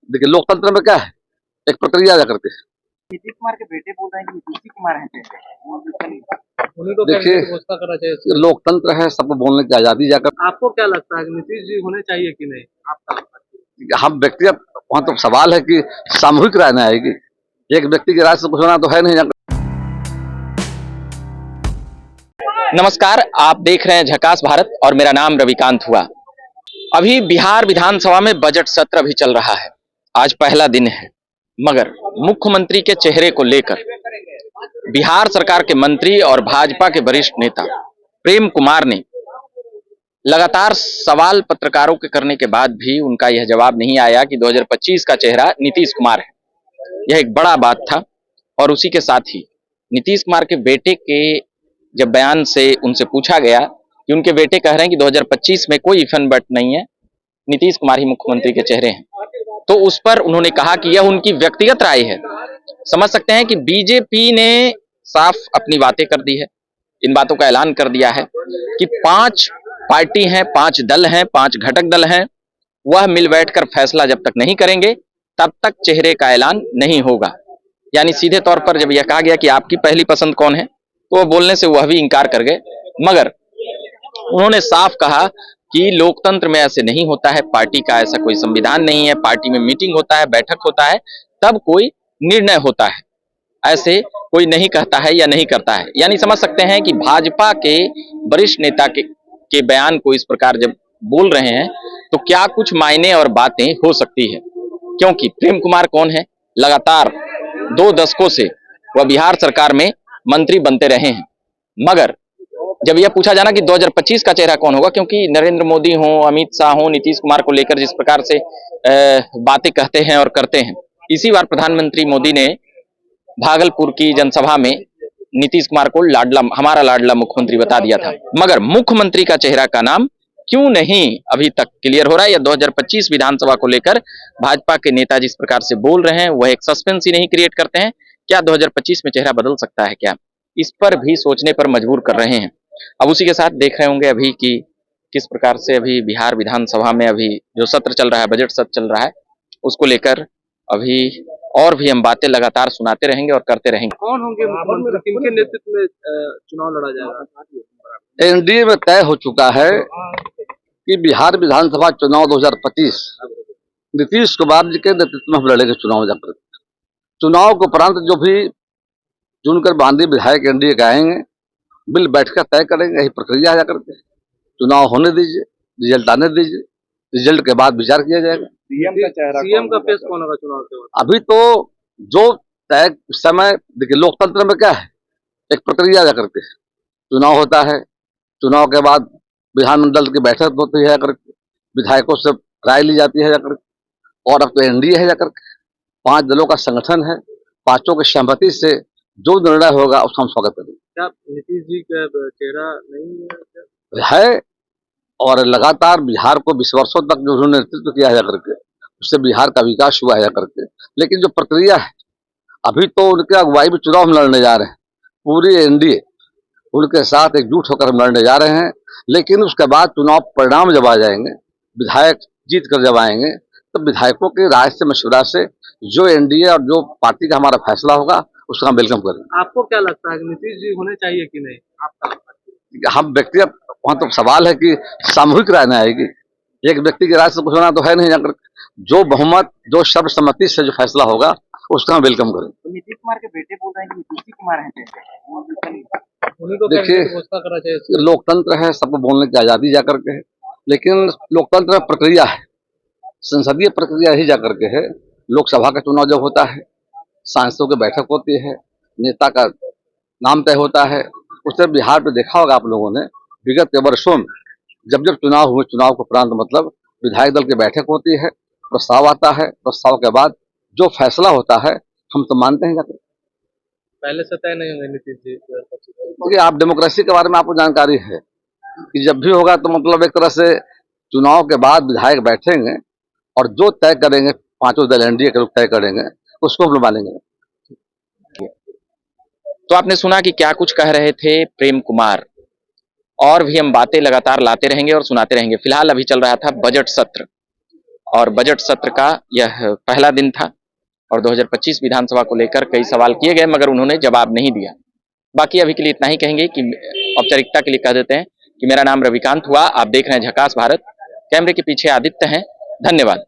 देखिए लोकतंत्र में क्या है, एक प्रक्रिया जाकर के। नीतीश कुमार के बेटे बोल रहे हैं कि नीतीश कुमार हैं उन्हीं को देखिए कैबिनेट घोषणा करना चाहिए। लोकतंत्र है, सबको बोलने की आजादी जाकर। आपको क्या लगता है कि नीतीश जी होने चाहिए कि नहीं? आपका हम व्यक्तिगत वहाँ तो सवाल है कि सामूहिक राय में आएगी, एक व्यक्ति की राय से कुछ होना तो है नहीं। नमस्कार, आप देख रहे हैं झकास भारत और मेरा नाम रविकांत हुआ। अभी बिहार विधानसभा में बजट सत्र अभी चल रहा है। आज पहला दिन है, मगर मुख्यमंत्री के चेहरे को लेकर बिहार सरकार के मंत्री और भाजपा के वरिष्ठ नेता प्रेम कुमार ने लगातार सवाल पत्रकारों के करने के बाद भी उनका यह जवाब नहीं आया कि 2025 का चेहरा नीतीश कुमार है। यह एक बड़ा बात था। और उसी के साथ ही नीतीश कुमार के बेटे के जब बयान से उनसे पूछा गया कि उनके बेटे कह रहे हैं कि 2025 में कोई इफन बट नहीं है, नीतीश कुमार ही मुख्यमंत्री के चेहरे हैं, तो उस पर उन्होंने कहा कि यह उनकी व्यक्तिगत राय है। समझ सकते हैं कि बीजेपी ने साफ अपनी बातें कर दी है, इन बातों का ऐलान कर दिया है कि 5 पार्टी हैं, 5 दल हैं, 5 घटक दल हैं, वह मिल बैठकर फैसला जब तक नहीं करेंगे तब तक चेहरे का ऐलान नहीं होगा। यानी सीधे तौर पर जब यह कहा गया कि आपकी पहली पसंद कौन है, तो वह बोलने से वह भी इंकार कर गए। मगर उन्होंने साफ कहा कि लोकतंत्र में ऐसे नहीं होता है, पार्टी का ऐसा कोई संविधान नहीं है, पार्टी में मीटिंग होता है, बैठक होता है, तब कोई निर्णय होता है, ऐसे कोई नहीं कहता है या नहीं करता है। यानी समझ सकते हैं कि भाजपा के वरिष्ठ नेता के बयान को इस प्रकार जब बोल रहे हैं तो क्या कुछ मायने और बातें हो सकती है। क्योंकि प्रेम कुमार कौन है, लगातार 2 दशकों से वह बिहार सरकार में मंत्री बनते रहे हैं। मगर जब यह पूछा जाना कि 2025 का चेहरा कौन होगा, क्योंकि नरेंद्र मोदी हो, अमित शाह हो, नीतीश कुमार को लेकर जिस प्रकार से बातें कहते हैं और करते हैं, इसी बार प्रधानमंत्री मोदी ने भागलपुर की जनसभा में नीतीश कुमार को हमारा लाडला मुख्यमंत्री बता दिया था। मगर मुख्यमंत्री का चेहरा का नाम क्यों नहीं अभी तक क्लियर हो रहा है, या 2025 विधानसभा को लेकर भाजपा के नेता जिस प्रकार से बोल रहे हैं वह एक सस्पेंस ही नहीं क्रिएट करते हैं। क्या 2025 में चेहरा बदल सकता है क्या, इस पर भी सोचने पर मजबूर कर रहे हैं। अब उसी के साथ देख रहे होंगे अभी कि किस प्रकार से अभी बिहार विधानसभा में अभी जो सत्र चल रहा है, बजट सत्र चल रहा है, उसको लेकर अभी और भी हम बातें लगातार सुनाते रहेंगे और करते रहेंगे। कौन होंगे मुख्यमंत्री, किनके नेतृत्व में चुनाव लड़ा जाएगा? एनडीए में तय हो चुका है कि बिहार विधानसभा चुनाव 2025 नीतीश कुमार जी के नेतृत्व में हम लड़ेंगे चुनाव जाकर। चुनाव के उपरांत जो भी चुनकर बांधी विधायक एनडीए के आएंगे, बिल बैठकर तय करेंगे, यही प्रक्रिया है जाकर के। चुनाव होने दीजिए, रिजल्ट आने दीजिए, रिजल्ट के बाद विचार किया जाएगा। सीएम का फेस कौन होगा चुनाव के बाद? अभी तो जो तय समय, देखिए लोकतंत्र में क्या है, एक प्रक्रिया जाकर के। चुनाव होता है, चुनाव के बाद विधानमंडल की बैठक होती है जाकर के, विधायकों से राय ली जाती है जाकर के। और अब तो एनडीए है जाकर के, 5 दलों का संगठन है, 5 की सहमति से जो निर्णय होगा उसका हम स्वागत करेंगे। क्या नीतीश जी का चेहरा नहीं है? और लगातार बिहार को 20 वर्षों तक जो उन्होंने नेतृत्व किया है करके, उससे बिहार का विकास हुआ है करके। लेकिन जो प्रक्रिया है, अभी तो उनके अगुवाई में चुनाव हम लड़ने जा रहे हैं, पूरी एनडीए उनके साथ एकजुट होकर हम लड़ने जा रहे हैं। लेकिन उसके बाद चुनाव परिणाम जब आ जाएंगे, विधायक जीत कर जब आएंगे, तो विधायकों की राय से, मशवरा से जो एनडीए और जो पार्टी का हमारा फैसला होगा उसका हम वेलकम करेंगे। आपको क्या लगता है कि नीतीश जी होने चाहिए कि नहीं? आपका हम व्यक्तिगत वहाँ तो सवाल है कि सामूहिक राय में आएगी, एक व्यक्ति की राय से कुछ होना तो है नहीं। जाकर जो बहुमत, जो सर्वसम्मति से जो फैसला होगा उसका हम वेलकम करें। तो नीतीश कुमार के बेटे बोल रहे हैं कि नीतीश कुमार हैं उन्हीं को देखिए कैबिनेट घोषणा करना चाहिए। लोकतंत्र है, सबको बोलने की आजादी जाकर के है। लेकिन लोकतंत्र प्रक्रिया है, संसदीय प्रक्रिया ही जाकर के है। लोकसभा का चुनाव जब होता है, सांसदों की बैठक होती है, नेता का नाम तय होता है। उससे बिहार में देखा होगा आप लोगों ने, विगत के वर्षों में जब जब चुनाव हुए, चुनाव के उपरांत मतलब विधायक दल की बैठक होती है, प्रस्ताव आता है, प्रस्ताव के बाद जो फैसला होता है हम तो मानते हैं जाकर। पहले से तय नहीं होंगे नीतीश जी? देखिए आप डेमोक्रेसी के बारे में आपको जानकारी है कि जब भी होगा तो मतलब एक तरह से चुनाव के बाद विधायक बैठेंगे और जो तय करेंगे, 5 दल एनडीए के लोग तय करेंगे, उसको हम लोग मानेंगे। तो आपने सुना कि क्या कुछ कह रहे थे प्रेम कुमार, और भी हम बातें लगातार लाते रहेंगे और सुनाते रहेंगे। फिलहाल अभी चल रहा था बजट सत्र, और बजट सत्र का यह पहला दिन था और 2025 विधानसभा को लेकर कई सवाल किए गए मगर उन्होंने जवाब नहीं दिया। बाकी अभी के लिए इतना ही कहेंगे कि औपचारिकता के लिए कह देते हैं कि मेरा नाम रविकांत हुआ, आप देख रहे हैं झकास भारत, कैमरे के पीछे आदित्य हैं। धन्यवाद।